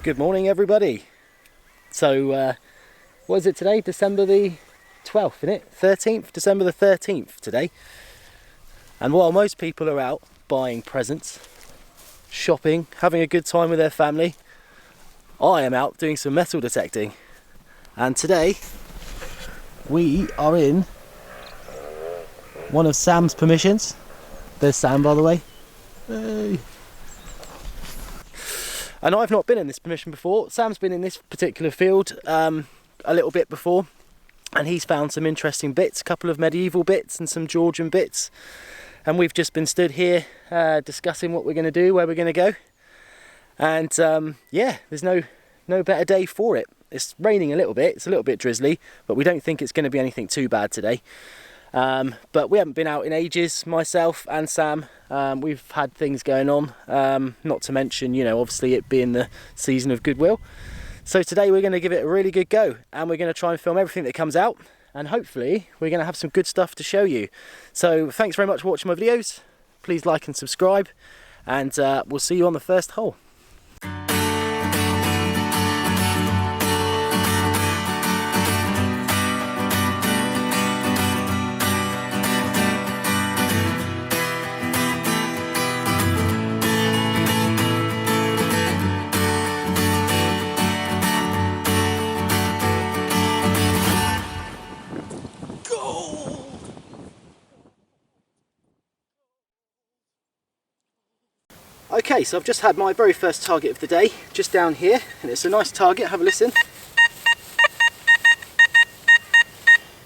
Good morning, everybody. So, what is it today? December the 12th, isn't it? 13th? December the 13th today. And while most people are out buying presents, shopping, having a good time with their family, I am out doing some metal detecting. And today, we are in one of Sam's permissions. There's Sam, by the way. Hey. And I've not been in this permission before. Sam's been in this particular field a little bit before, and he's found some interesting bits, a couple of medieval bits and some Georgian bits. And we've just been stood here discussing what we're going to do, where we're going to go. And yeah, there's no better day for it. It's raining a little bit, it's a little bit drizzly, but we don't think it's going to be anything too bad today. But we haven't been out in ages, myself and Sam. We've had things going on, not to mention, you know, obviously it being the season of goodwill. So today we're going to give it a really good go, and we're going to try and film everything that comes out, and hopefully we're going to have some good stuff to show you. So thanks very much for watching my videos. Please like and subscribe, and we'll see you on the first hole. Okay, so I've just had my very first target of the day, just down here, and it's a nice target. Have a listen.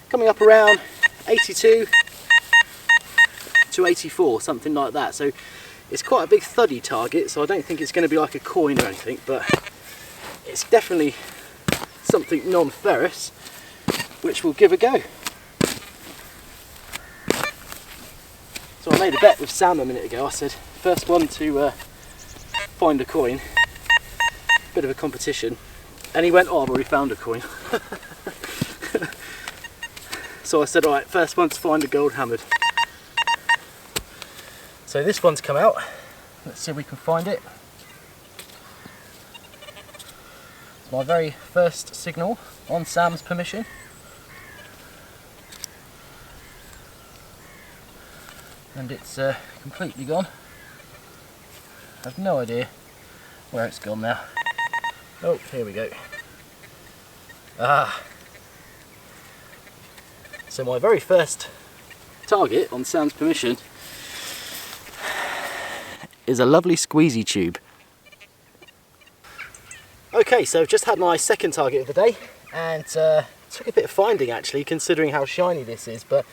Coming up around 82 to 84, something like that. So it's quite a big thuddy target, so I don't think it's going to be like a coin or anything, but it's definitely something non-ferrous, which we'll give a go. So I made a bet with Sam a minute ago. I said, first one to find a coin, bit of a competition, and he went, oh, I've already found a coin. So I said, alright, first one to find a gold hammered. So this one's come out, let's see if we can find it. It's my very first signal on Sam's permission. And it's completely gone. I have no idea where it's gone now. Oh, here we go. Ah. So my very first target on Sam's permission is a lovely squeezy tube. Okay, so I've just had my second target of the day, and took a bit of finding actually, considering how shiny this is, but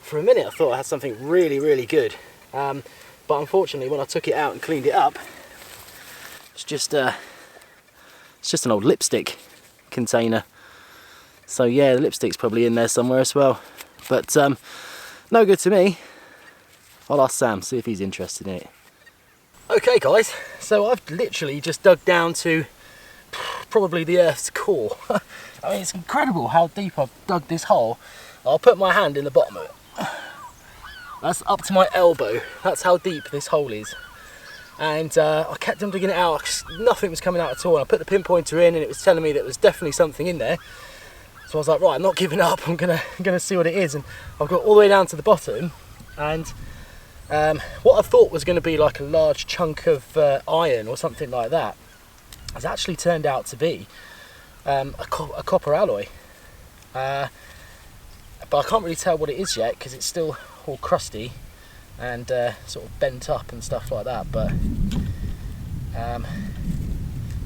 for a minute I thought I had something really, really good. But unfortunately when I took it out and cleaned it up, it's just an old lipstick container. So yeah, the lipstick's probably in there somewhere as well. But no good to me. I'll ask Sam, see if he's interested in it. Okay guys, so I've literally just dug down to probably the Earth's core. I mean, it's incredible how deep I've dug this hole. I'll put my hand in the bottom of it. That's up to my elbow. That's how deep this hole is. And I kept on digging it out. Nothing was coming out at all. I put the pinpointer in and it was telling me that there was definitely something in there. So I was like, right, I'm not giving up. I'm gonna see what it is. And I've got all the way down to the bottom. And what I thought was going to be like a large chunk of iron or something like that has actually turned out to be a copper alloy. But I can't really tell what it is yet because it's still all crusty and sort of bent up and stuff like that, but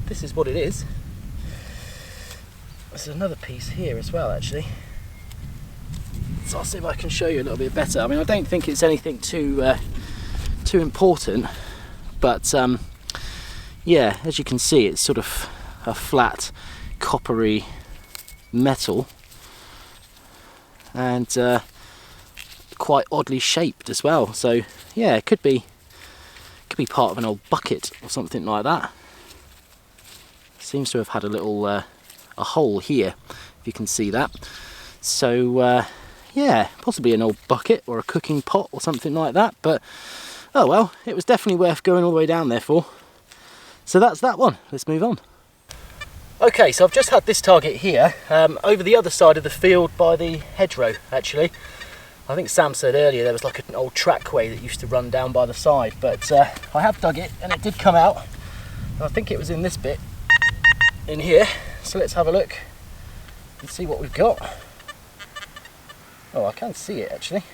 this is what it is. There's another piece here as well actually, so I'll see if I can show you a little bit better. I mean, I don't think it's anything too important, but yeah, as you can see, it's sort of a flat coppery metal, and quite oddly shaped as well. So yeah, it could be part of an old bucket or something like that. Seems to have had a little a hole here, if you can see that. So yeah, possibly an old bucket or a cooking pot or something like that. But oh well, it was definitely worth going all the way down there for. So that's that one. Let's move on. Okay, so I've just had this target here, over the other side of the field by the hedgerow actually. I think Sam said earlier there was like an old trackway that used to run down by the side, but I have dug it and it did come out. And I think it was in this bit in here, so let's have a look and see what we've got. Oh, I can see it actually.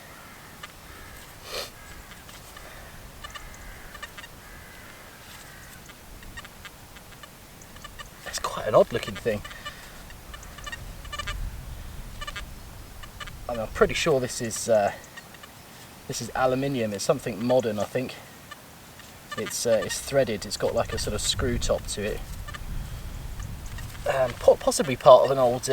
It's quite an odd looking thing. I mean, I'm pretty sure this is aluminium. It's something modern, I think. It's threaded. It's got like a sort of screw top to it. Possibly part of an old,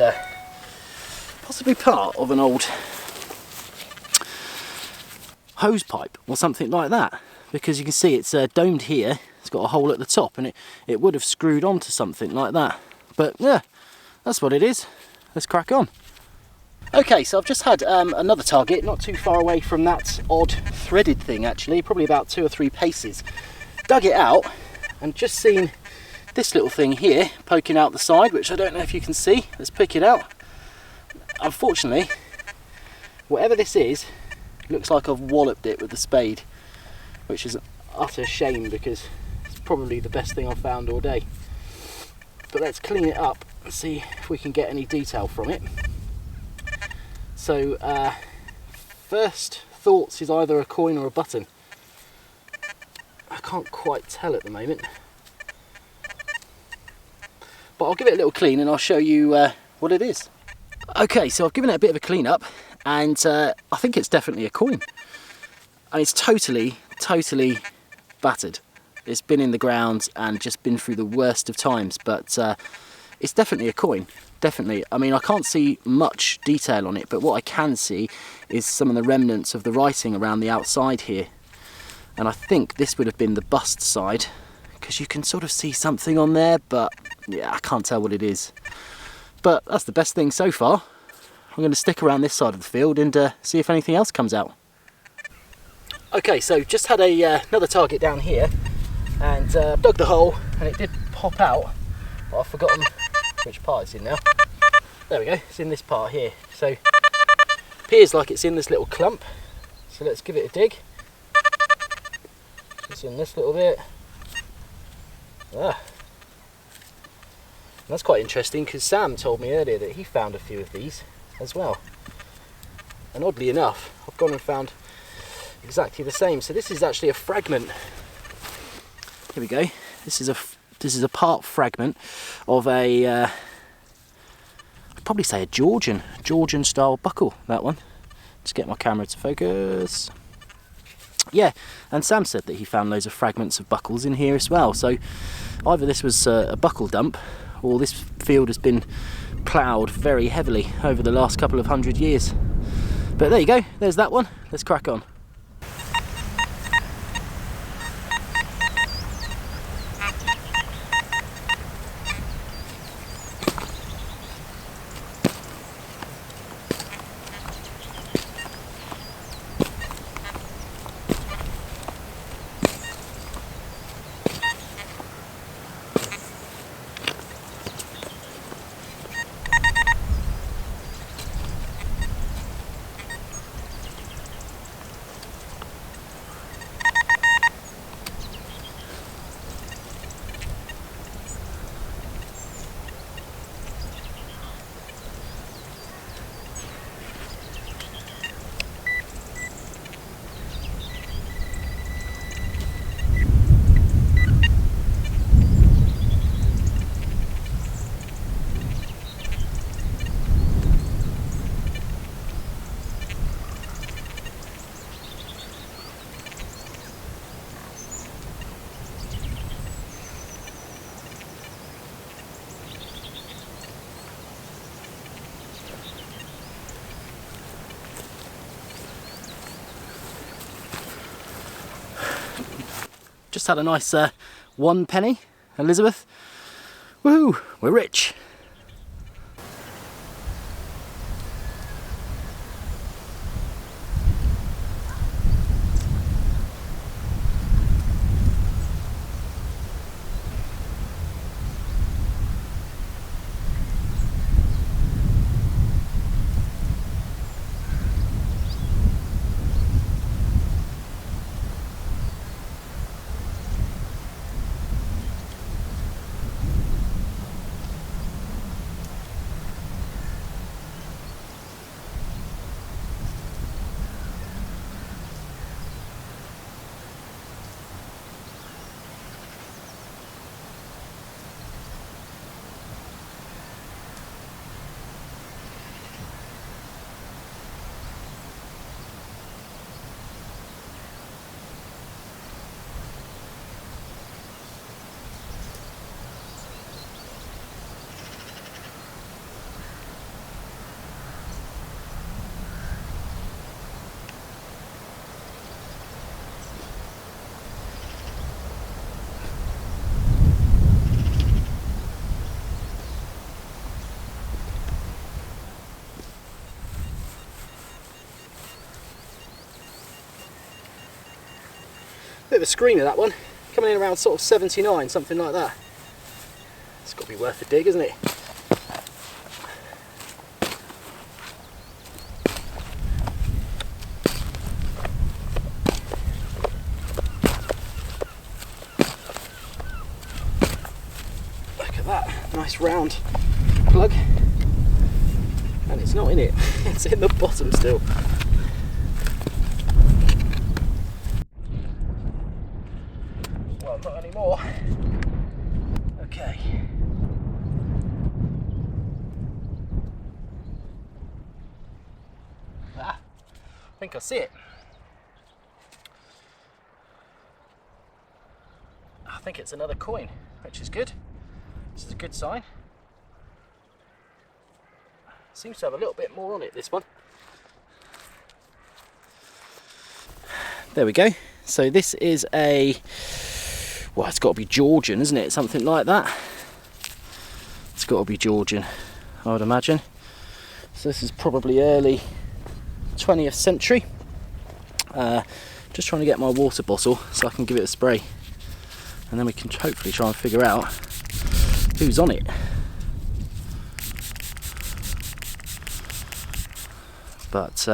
hose pipe or something like that. Because you can see it's domed here. It's got a hole at the top, and it would have screwed onto something like that. But yeah, that's what it is. Let's crack on. Okay, so I've just had another target, not too far away from that odd threaded thing actually, probably about 2 or 3 paces. Dug it out and just seen this little thing here poking out the side, which I don't know if you can see. Let's pick it out. Unfortunately, whatever this is, looks like I've walloped it with the spade, which is an utter shame because it's probably the best thing I've found all day. But let's clean it up and see if we can get any detail from it. So, first thoughts is either a coin or a button. I can't quite tell at the moment. But I'll give it a little clean and I'll show you what it is. Okay, so I've given it a bit of a clean up, and I think it's definitely a coin. And it's totally battered. It's been in the ground and just been through the worst of times, but it's definitely a coin. Definitely. I mean, I can't see much detail on it, but what I can see is some of the remnants of the writing around the outside here. And I think this would have been the bust side, because you can sort of see something on there, but yeah, I can't tell what it is. But that's the best thing so far. I'm going to stick around this side of the field and see if anything else comes out. Okay, so just had another target down here, and dug the hole, and it did pop out, but I've forgotten which part it's in now. There we go, it's in this part here. So appears like it's in this little clump, so let's give it a dig. It's in this little bit. That's quite interesting, because Sam told me earlier that he found a few of these as well, and oddly enough I've gone and found exactly the same. So this is actually a fragment. Here we go. This is a part fragment of a I'd probably say a Georgian style buckle, that one. Just get my camera to focus. Yeah, and Sam said that he found loads of fragments of buckles in here as well. So either this was a buckle dump, or this field has been ploughed very heavily over the last couple of 100 years. But there you go, there's that one. Let's crack on. Just had a nice 1 penny, Elizabeth. Woohoo, we're rich. Bit of a screamer, that one. Coming in around sort of 79, something like that. It's got to be worth a dig, isn't it? Look at that, nice round plug. And it's not in it, it's in the bottom still. Well, not anymore. Okay. Ah, I think I see it. I think it's another coin, which is good. This is a good sign. Seems to have a little bit more on it, this one. There we go. So this is a, well, it's got to be Georgian, isn't it? Something like that. It's got to be Georgian, I would imagine. So this is probably early 20th century. Just trying to get my water bottle so I can give it a spray. And then we can hopefully try and figure out who's on it. But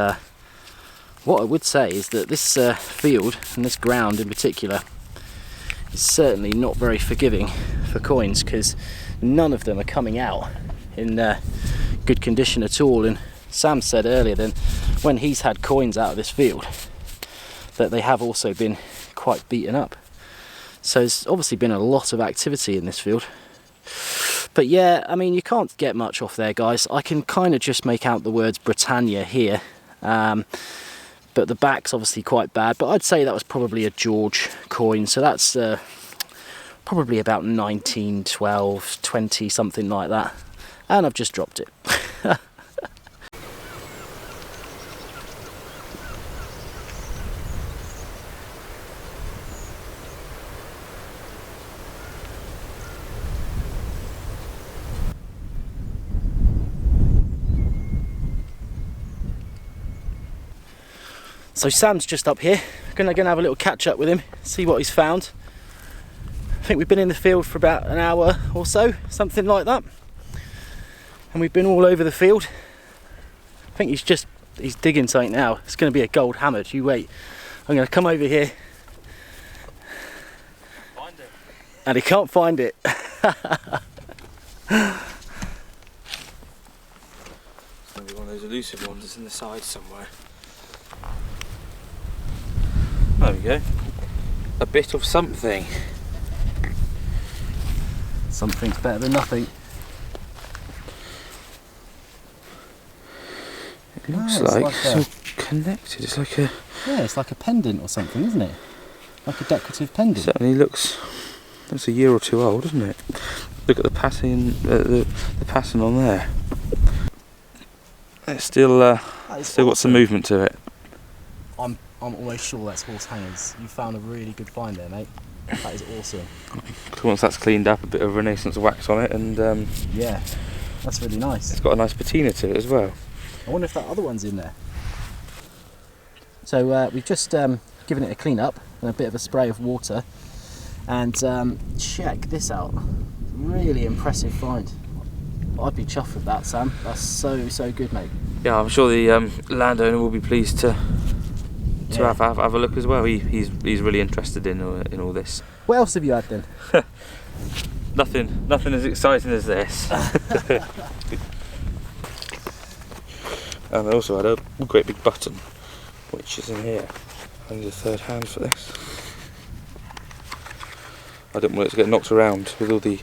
what I would say is that this field and this ground in particular is certainly not very forgiving for coins, because none of them are coming out in good condition at all. And Sam said earlier that when he's had coins out of this field that they have also been quite beaten up. So there's obviously been a lot of activity in this field. But yeah, I mean, you can't get much off there, guys. I can kind of just make out the words Britannia here. But the back's obviously quite bad. But I'd say that was probably a George coin. So that's probably about 1912, 20, something like that. And I've just dropped it. So Sam's just up here. We're gonna have a little catch up with him, see what he's found. I think we've been in the field for about an hour or so, something like that. And we've been all over the field. I think he's digging something now. It's gonna be a gold hammered. You wait. I'm gonna come over here. Find it. And he can't find it. Maybe one of those elusive ones that's in the side somewhere. There we go. A bit of something. Something's better than nothing. It looks it's like like it's all connected. It's like a... Yeah, it's like a pendant or something, isn't it? Like a decorative pendant. Certainly looks a year or two old, isn't it? Look at the pattern, the pattern on there. It's still got some movement to it. I'm almost sure that's horse hangers. You found a really good find there, mate. That is awesome. Once that's cleaned up, a bit of Renaissance wax on it, and yeah, that's really nice. It's got a nice patina to it as well. I wonder if that other one's in there. So we've just given it a clean up and a bit of a spray of water, and check this out. Really impressive find. I'd be chuffed with that, Sam. That's so good, mate. Yeah, I'm sure the landowner will be pleased to have a look as well. He's really interested in all this. What else have you had then? Nothing as exciting as this. And I also had a great big button, which is in here. I need a third hand for this. I don't want it to get knocked around with all the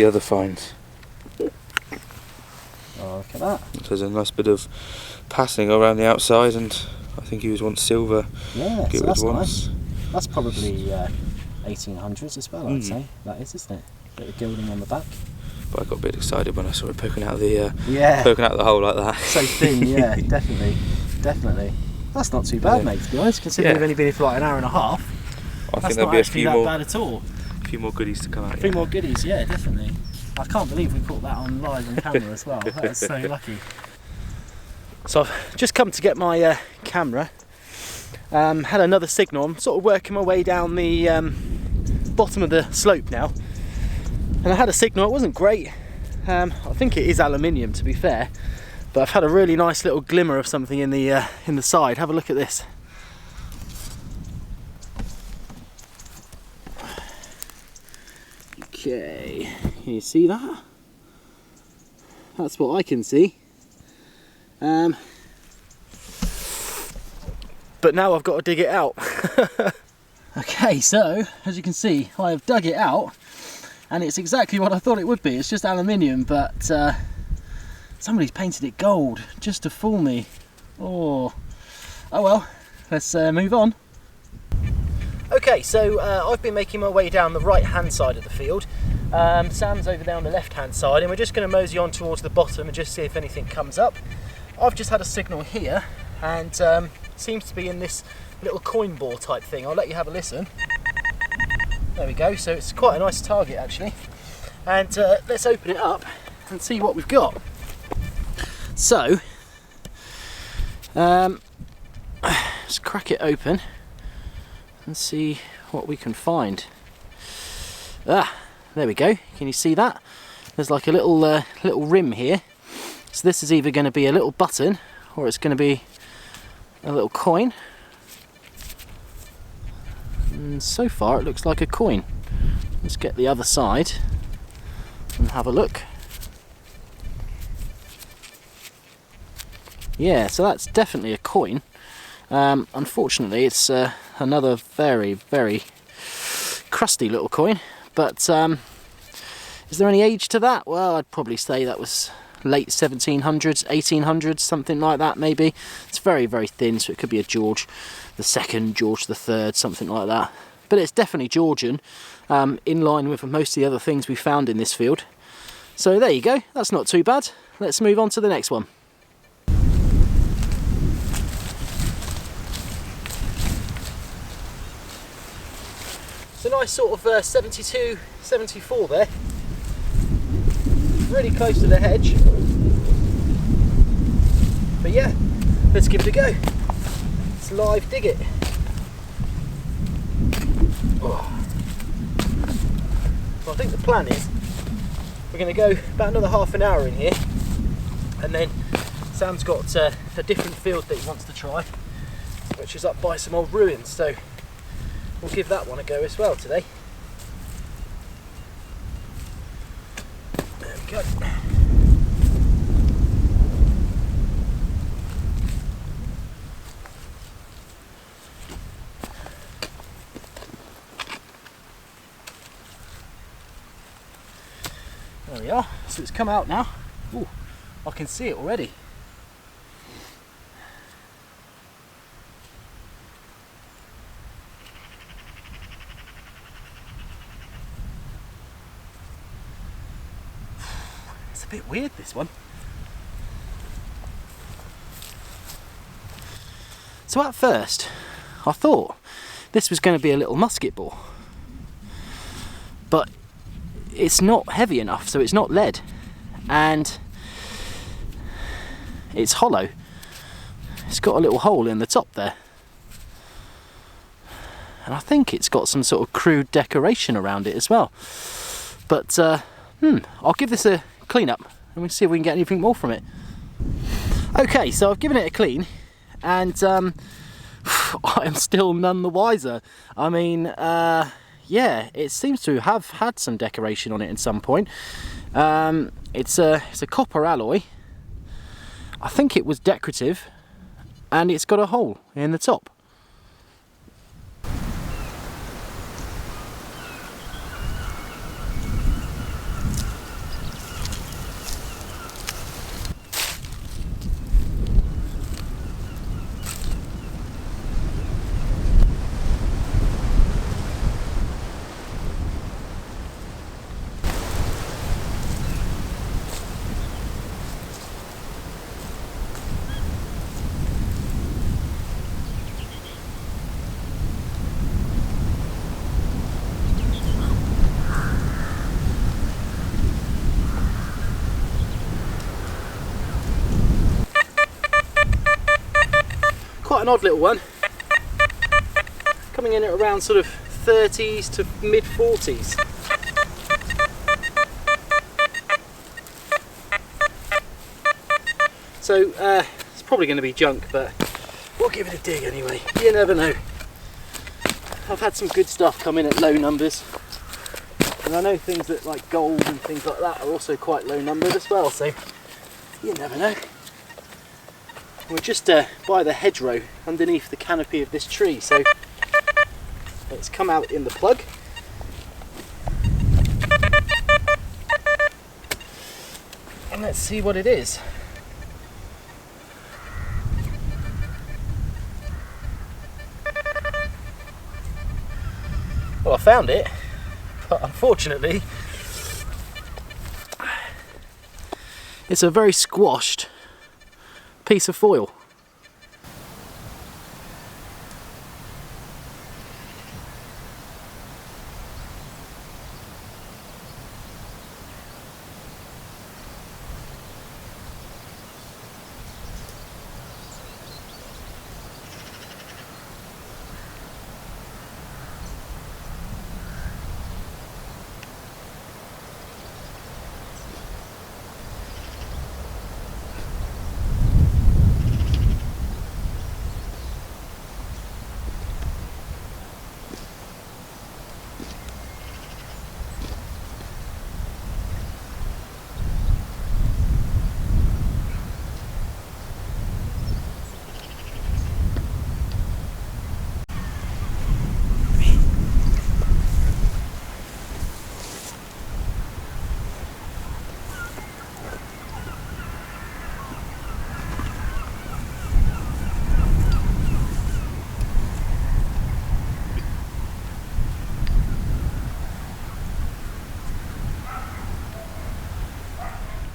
other finds. Oh, look at that. There's a nice bit of passing around the outside, and I think he was once silver. Yeah, so that's once. nice. That's probably 1800s as well, I'd say. That is, isn't it? Bit of gilding on the back. But I got a bit excited when I saw it poking out the hole like that. So thin, yeah, definitely. That's not too bad, mate, to be honest, considering we've only been here for like an hour and a half. I think That's there'll not be actually that bad at all. A few more goodies to come out. A few more goodies, yeah, definitely. I can't believe we caught that on live on camera as well. That is so lucky. So I've just come to get my camera, Had another signal. I'm sort of working my way down the bottom of the slope now, and I had a signal. It wasn't great. I think it is aluminium, to be fair, but I've had a really nice little glimmer of something in the side. Have a look at this. Okay, can you see that? That's what I can see. But now I've got to dig it out. Okay, so as you can see, I have dug it out, and it's exactly what I thought it would be. It's just aluminium, but somebody's painted it gold just to fool me. Oh well, let's move on. Okay, so I've been making my way down the right hand side of the field. Sam's over there on the left hand side, and we're just going to mosey on towards the bottom and just see if anything comes up. I've just had a signal here, and seems to be in this little coin ball type thing. I'll let you have a listen. There we go, so it's quite a nice target actually. And let's open it up and see what we've got. So, let's crack it open and see what we can find. There we go. Can you see that? There's like a little little rim here. So this is either going to be a little button, or it's going to be a little coin. And so far it looks like a coin. Let's get the other side and have a look. Yeah, so that's definitely a coin. Unfortunately it's another very crusty little coin, but is there any age to that? Well, I'd probably say that was late 1700s, 1800s, something like that maybe. It's very thin, so it could be a George II, George III, something like that. But it's definitely Georgian, in line with most of the other things we found in this field. So there you go, that's not too bad. Let's move on to the next one. It's a nice sort of 72, 74 there. Really close to the hedge. But yeah, let's give it a go. Let's live dig it. Oh. So I think the plan is we're going to go about another half an hour in here, and then Sam's got a different field that he wants to try, which is up by some old ruins, so we'll give that one a go as well today. There we go. There we are, so it's come out now. Ooh, I can see it already. It's a bit weird, this one. So at first, I thought this was going to be a little musket ball, but it's not heavy enough, so it's not lead, and it's hollow. It's got a little hole in the top there, and I think it's got some sort of crude decoration around it as well. But I'll give this a clean up and we'll see if we can get anything more from it. Okay, so I've given it a clean, and I am still none the wiser. I mean, yeah, it seems to have had some decoration on it at some point. It's a copper alloy. I think it was decorative, and it's got a hole in the top. Quite an odd little one. coming in at around sort of 30s to mid 40s. So it's probably going to be junk, but we'll give it a dig anyway. You never know. I've had some good stuff come in at low numbers, and I know things that like gold and things like that are also quite low numbered as well, so you never know. We're just by the hedgerow underneath the canopy of this tree, so let's come out in the plug. And let's see what it is. Well, I found it, but unfortunately it's a very squashed piece of foil.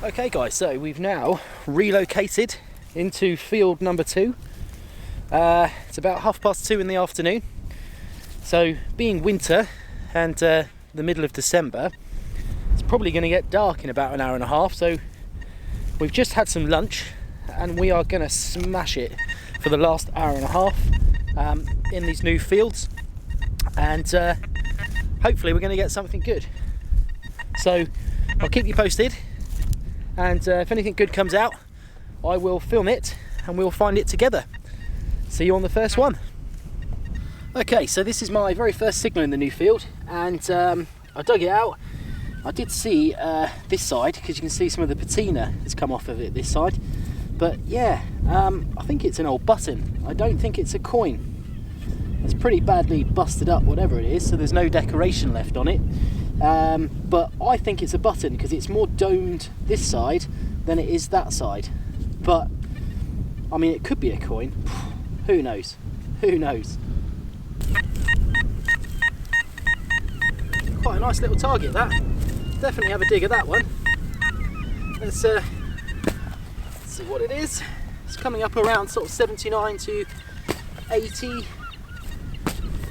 Okay guys, so we've now relocated into field number 2. It's about 2:30 in the afternoon. So being winter and the middle of December, it's probably going to get dark in about an hour and a half. So we've just had some lunch and we are going to smash it for the last hour and a half in these new fields. And hopefully we're going to get something good. So I'll keep you posted. And if anything good comes out, I will film it and we'll find it together. See you on the first one. Okay, so this is my very first signal in the new field, and I dug it out. I did see this side, because you can see some of the patina has come off of it this side. But yeah, I think it's an old button. I don't think it's a coin. It's pretty badly busted up, whatever it is, so there's no decoration left on it. But I think it's a button because it's more domed this side than it is that side. But I mean, it could be a coin. Who knows? Who knows? Quite a nice little target, that. Definitely have a dig at that one. Let's see what it is. It's coming up around sort of 79 to 80.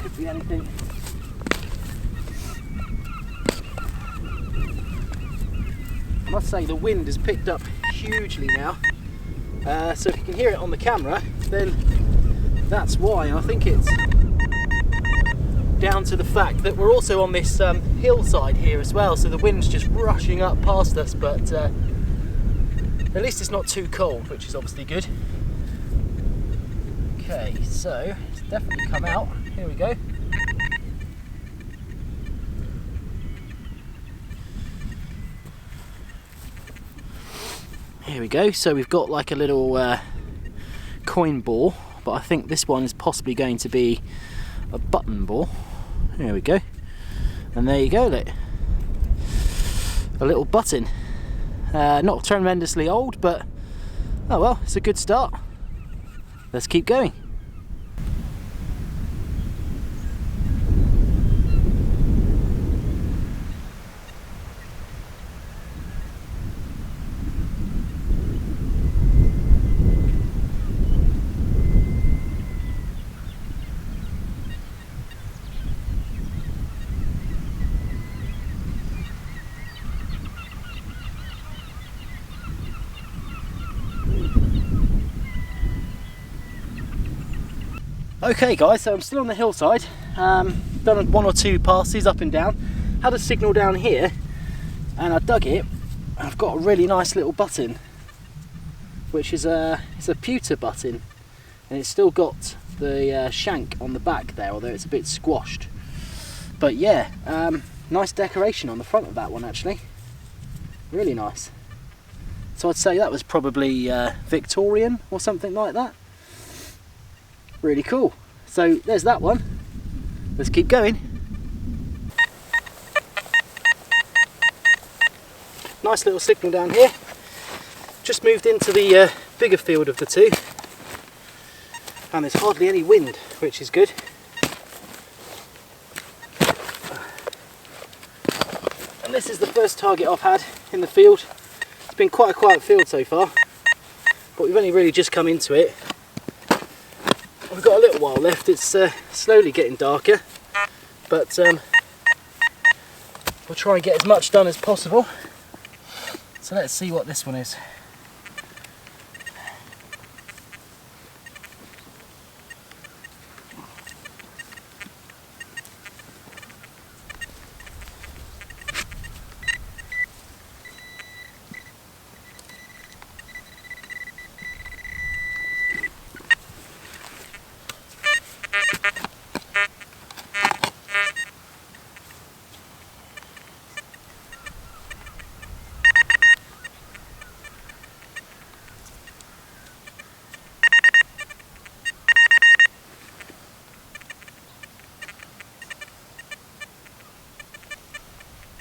Could be anything. I must say the wind has picked up hugely now, so if you can hear it on the camera, then that's why. I think it's down to the fact that we're also on this hillside here as well, so the wind's just rushing up past us, but at least it's not too cold, which is obviously good. Okay, so it's definitely come out. Here we go. Here we go, so we've got like a little coin ball, but I think this one is possibly going to be a button ball. Here we go, and there you go, look. A little button. Not tremendously old, but oh well, it's a good start. Let's keep going. Okay guys, so I'm still on the hillside Done one or two passes up and down. Had a signal down here, and I dug it. I've got a really nice little button, which is it's a pewter button, and it's still got the shank on the back there, although it's a bit squashed. But yeah, nice decoration on the front of that one actually. Really nice. So I'd say that was probably Victorian or something like that. Really cool. So there's that one. Let's keep going. Nice little signal down here. Just moved into the bigger field of the two, and there's hardly any wind, which is good. And this is the first target I've had in the field. It's been quite a quiet field so far, but we've only really just come into it. We've got a little while left. It's slowly getting darker, but we'll try and get as much done as possible. So let's see what this one is.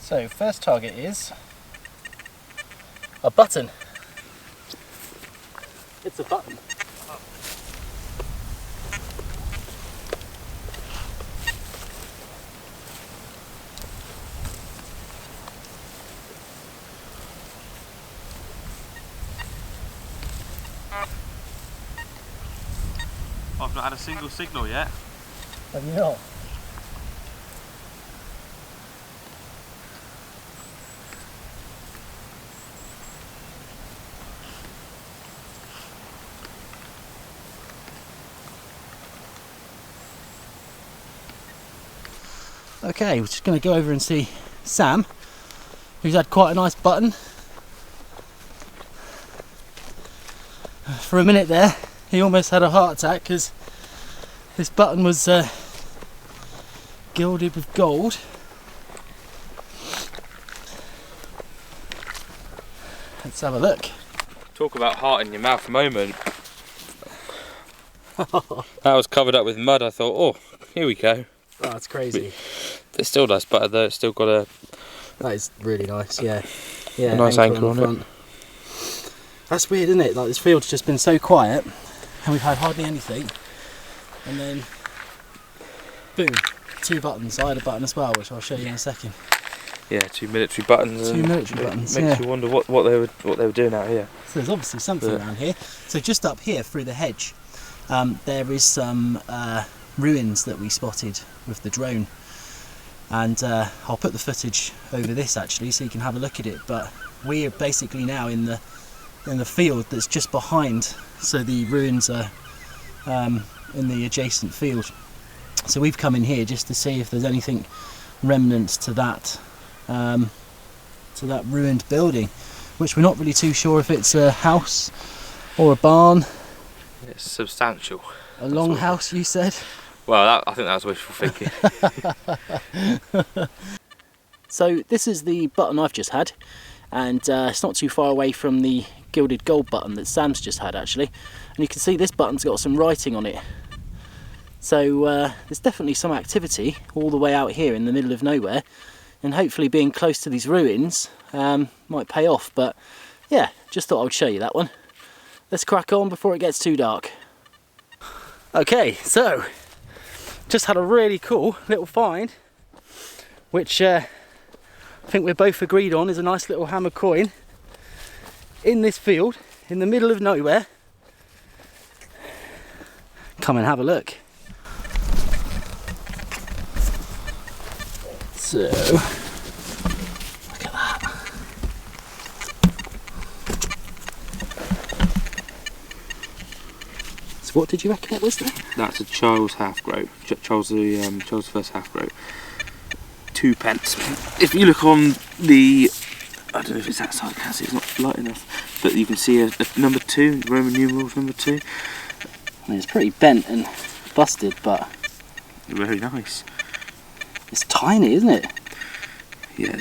So first target is a button. It's a button. I've not had a single signal yet. Have you not? Okay, we're just going to go over and see Sam, who's had quite a nice button. For a minute there, he almost had a heart attack because this button was gilded with gold. Let's have a look. Talk about heart in your mouth moment. That was covered up with mud. I thought, oh, here we go. Oh, that's crazy. It's still nice butter though. It's still got a. That is really nice. Yeah, yeah. A nice anchor on it. That's weird, isn't it? Like this field's just been so quiet, and we've had hardly anything, and then boom, two buttons. I had a button as well, which I'll show you in a second. Yeah, two military buttons. Two military buttons. Makes you wonder what they were doing out here. So there's obviously something around here. So just up here through the hedge, there is some ruins that we spotted with the drone, and I'll put the footage over this actually so you can have a look at it. But we're basically now in the field that's just behind, so the ruins are in the adjacent field. So we've come in here just to see if there's anything remnants to that ruined building, which we're not really too sure if it's a house or a barn. It's substantial. A long house, you said? Well, I think that was wishful thinking. So this is the button I've just had, and it's not too far away from the gilded gold button that Sam's just had actually, and you can see this button's got some writing on it. So there's definitely some activity all the way out here in the middle of nowhere, and hopefully being close to these ruins might pay off. But yeah, just thought I would show you that one. Let's crack on before it gets too dark. Okay, so just had a really cool little find, which I think we're both agreed on is a nice little hammer coin in this field in the middle of nowhere. Come and have a look. So look at that. It's What did you reckon it was there? That's a Charles half grow. Charles the first half grow. 2 pence. If you look on the, I don't know if it's that side, I can't see, it's not light enough, but you can see a number 2, Roman numerals number 2. I mean, it's pretty bent and busted, but very nice. It's tiny, isn't it? Yeah,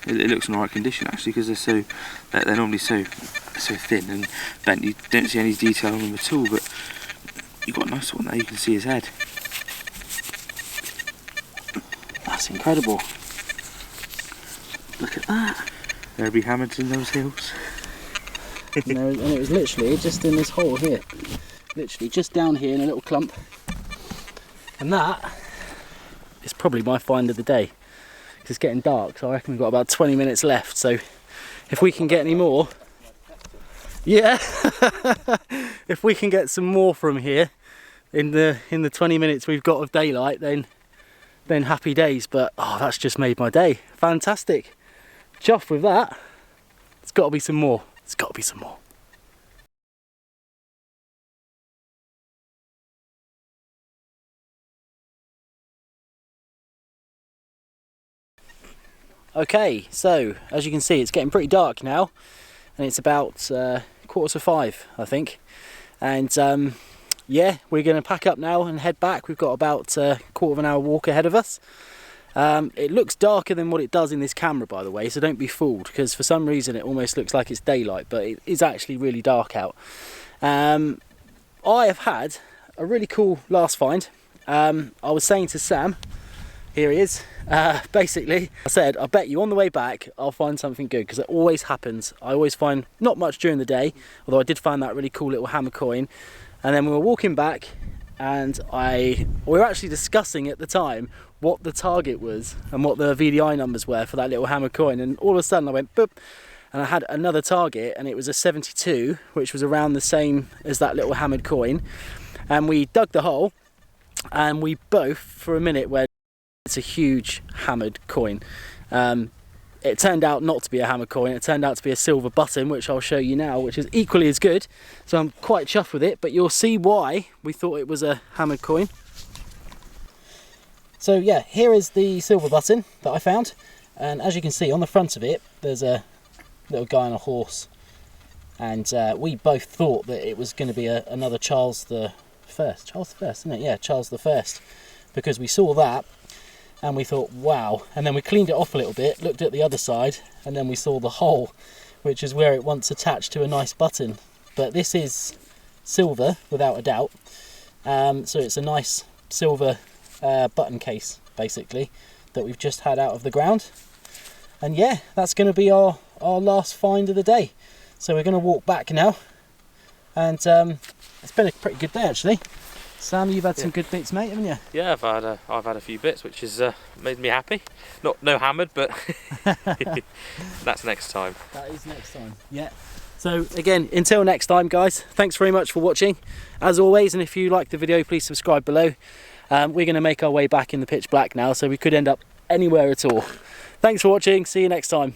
it looks in the right condition actually, because they're normally so thin and bent. You don't see any detail on them at all, but you've got a nice one there. You can see his head. That's incredible. Look at that. There'll be hammers in those hills. And it was literally just in this hole here. Literally just down here in a little clump. And that is probably my find of the day. It's getting dark, so I reckon we've got about 20 minutes left. So if we can get any more, yeah, if we can get some more from here in the 20 minutes we've got of daylight, then happy days. But oh, that's just made my day. Fantastic. Chuffed with that. There's got to be some more. There's got to be some more. Okay, so as you can see, it's getting pretty dark now, and it's about 4:45, I think. And yeah, we're going to pack up now and head back. We've got about a quarter of an hour walk ahead of us. It looks darker than what it does in this camera, by the way, so don't be fooled, because for some reason it almost looks like it's daylight, but it is actually really dark out. I have had a really cool last find. I was saying to Sam, here he is, basically I said, I bet you on the way back I'll find something good, because it always happens. I always find not much during the day, although I did find that really cool little hammer coin. And then we were walking back, and we were actually discussing at the time what the target was and what the VDI numbers were for that little hammer coin, and all of a sudden I went boop, and I had another target, and it was a 72, which was around the same as that little hammered coin. And we dug the hole, and we both for a minute went, it's a huge hammered coin. It turned out not to be a hammer coin. It turned out to be a silver button, which I'll show you now, which is equally as good. So I'm quite chuffed with it, but you'll see why we thought it was a hammered coin. So yeah, here is the silver button that I found, and as you can see on the front of it there's a little guy on a horse, and we both thought that it was going to be another Charles the First, isn't it? Yeah, Charles the First, because we saw that and we thought, wow. And then we cleaned it off a little bit, looked at the other side, and then we saw the hole, which is where it once attached to a nice button. But this is silver without a doubt, so it's a nice silver button case basically that we've just had out of the ground. And yeah, that's going to be our last find of the day. So we're going to walk back now, and it's been a pretty good day actually. Sam, you've had some good bits, mate, haven't you? Yeah, I've had a few bits, which has made me happy. No hammered, but that's next time. That is next time. Yeah. So again, until next time, guys. Thanks very much for watching, as always. And if you liked the video, please subscribe below. We're going to make our way back in the pitch black now, so we could end up anywhere at all. Thanks for watching. See you next time.